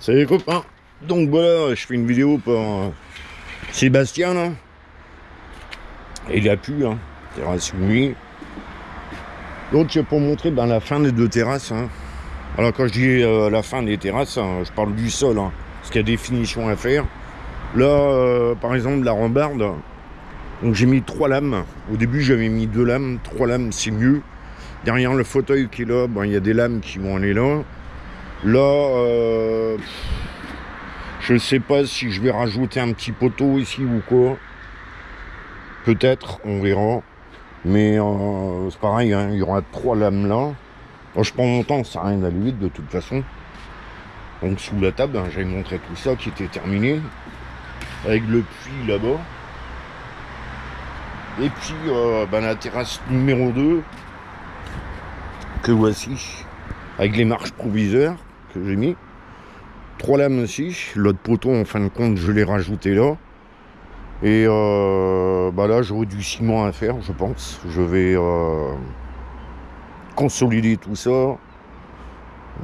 Salut les copains. Donc voilà, je fais une vidéo pour Sébastien là. Et il a pu, hein. Terrasse oui. Donc pour montrer la fin des deux terrasses. Hein. Alors quand je dis la fin des terrasses, hein, je parle du sol, hein, parce qu'il y a des finitions à faire. Là, par exemple, la rambarde. Donc j'ai mis 3 lames. Au début j'avais mis 2 lames, 3 lames c'est mieux. Derrière le fauteuil qui est là, bon, il y a des lames qui vont aller là. Là, je sais pas si je vais rajouter un petit poteau ici ou quoi. Peut-être, on verra. Mais c'est pareil, hein, il y aura 3 lames là. Bon, je prends mon temps, ça sert à rien d'aller vite de toute façon. Donc sous la table, hein, j'avais montré tout ça qui était terminé. Avec le puits là-bas. Et puis la terrasse numéro 2 que voici. Avec les marches provisoires que j'ai mis. 3 lames aussi. L'autre poteau en fin de compte je l'ai rajouté là. Et là j'aurai du ciment à faire je pense. Je vais consolider tout ça.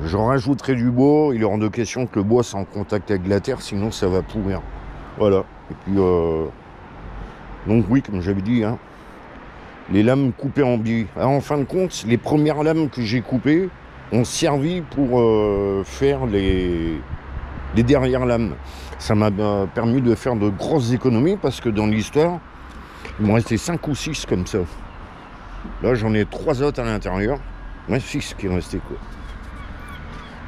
Je rajouterai du bois. Il est hors de question que le bois soit en contact avec la terre, sinon ça va pourrir. Voilà. Et puis donc oui, comme j'avais dit, hein, les lames coupées en biais. Alors, en fin de compte, les premières lames que j'ai coupées ont servi pour faire les dernières lames. Ça m'a permis de faire de grosses économies parce que dans l'histoire, il me restait 5 ou 6 comme ça. Là, j'en ai 3 autres à l'intérieur. Ouais, 6 qui restaient quoi.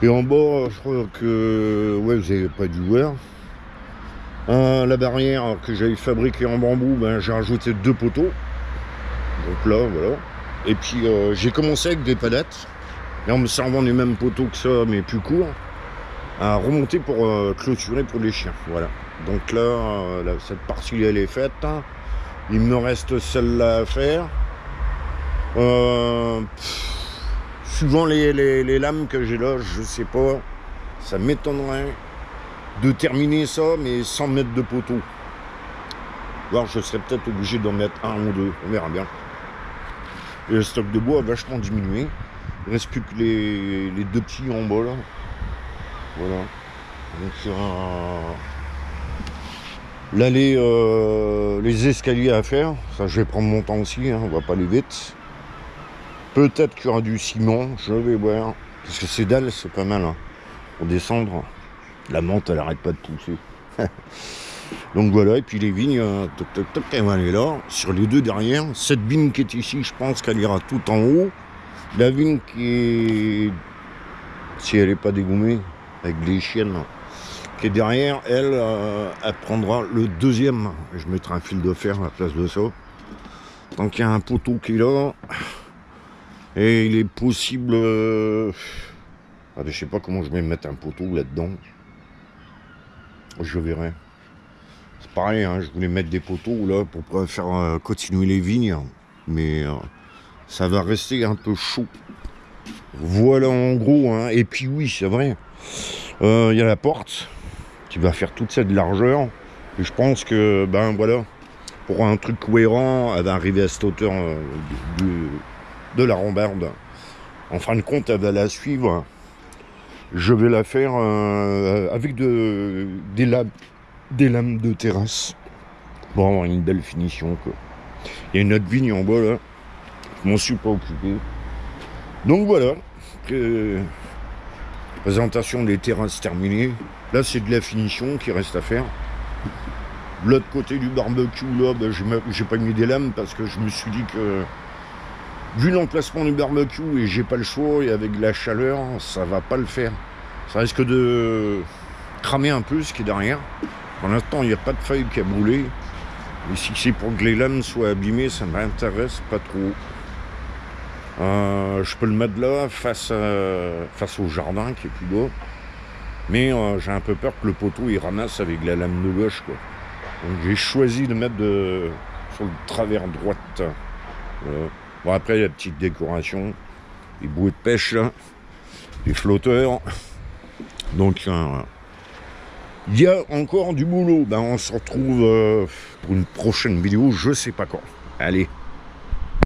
Et en bas, je crois que... Ouais, vous n'avez pas dû voir. La barrière que j'avais fabriquée en bambou, j'ai rajouté 2 poteaux. Donc là, voilà. Et puis, j'ai commencé avec des palettes. Et en me servant des mêmes poteaux que ça, mais plus courts, à remonter pour clôturer pour les chiens. Voilà. Donc là, cette partie elle est faite. Hein. Il me reste celle-là à faire. Suivant les lames que j'ai là, je sais pas. Ça m'étonnerait de terminer ça, mais sans mettre de poteau. Alors je serais peut-être obligé d'en mettre 1 ou 2. On verra bien. Et le stock de bois a vachement diminué. Il ne reste plus que les 2 petits en bas là. Voilà. Donc là les escaliers à faire. Ça je vais prendre mon temps aussi, hein, on va pas aller vite. Peut-être qu'il y aura du ciment, je vais voir. Parce que ces dalles c'est pas mal. Hein. Pour descendre, la menthe elle arrête pas de pousser. Donc voilà, et puis les vignes, toc toc toc, elles vont aller là. Sur les 2 derrière, cette vigne qui est ici, je pense qu'elle ira tout en haut. La vigne qui est, si elle n'est pas dégommée, avec les chiennes, qui est derrière, elle, elle prendra le 2e. Je mettrai un fil de fer à la place de ça. Donc il y a un poteau qui est là. Et il est possible... je sais pas comment je vais mettre un poteau là-dedans. Je verrai. C'est pareil, hein, je voulais mettre des poteaux là pour faire continuer les vignes. Mais ça va rester un peu chaud. Voilà en gros. Hein. Et puis oui, c'est vrai. Il y a la porte qui va faire toute cette largeur. Et je pense que, voilà, pour un truc cohérent, elle va arriver à cette hauteur de la rambarde. En fin de compte, elle va la suivre. Je vais la faire avec des lames de terrasse pour avoir une belle finition quoi. Il y a une autre vigne en bas là, je m'en suis pas occupé. Donc voilà, présentation des terrasses terminée. Là c'est de la finition qui reste à faire. De l'autre côté du barbecue là, j'ai pas mis des lames parce que je me suis dit que vu l'emplacement du barbecue et j'ai pas le choix et avec la chaleur ça va pas le faire. Ça risque de cramer un peu ce qui est derrière. Pour l'instant il n'y a pas de feuille qui a brûlé. Et si c'est pour que les lames soient abîmées, ça m'intéresse pas trop. Je peux le mettre là face au jardin qui est plus bas. Mais j'ai un peu peur que le poteau il ramasse avec la lame de gauche quoi. Donc j'ai choisi de mettre sur le travers droite. Bon après il y a la petite décoration, les bouées de pêche là, les flotteurs. Donc il y a encore du boulot. On se retrouve pour une prochaine vidéo, je sais pas quand. Allez.